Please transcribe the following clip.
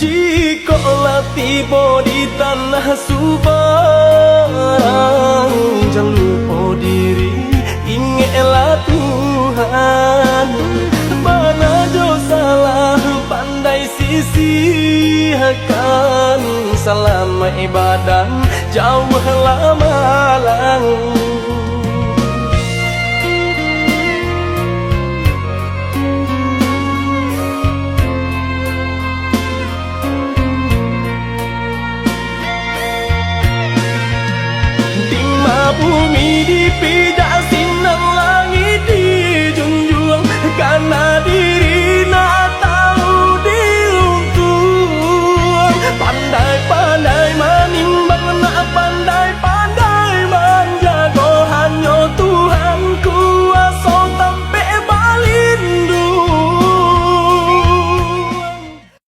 Jikalau tiba di tanah Subang, jangan lupa diri, ingatlah Tuhan. Mana jo salah pandai sisihkan, selama ibadah jauhlah malang. Bumi dipilih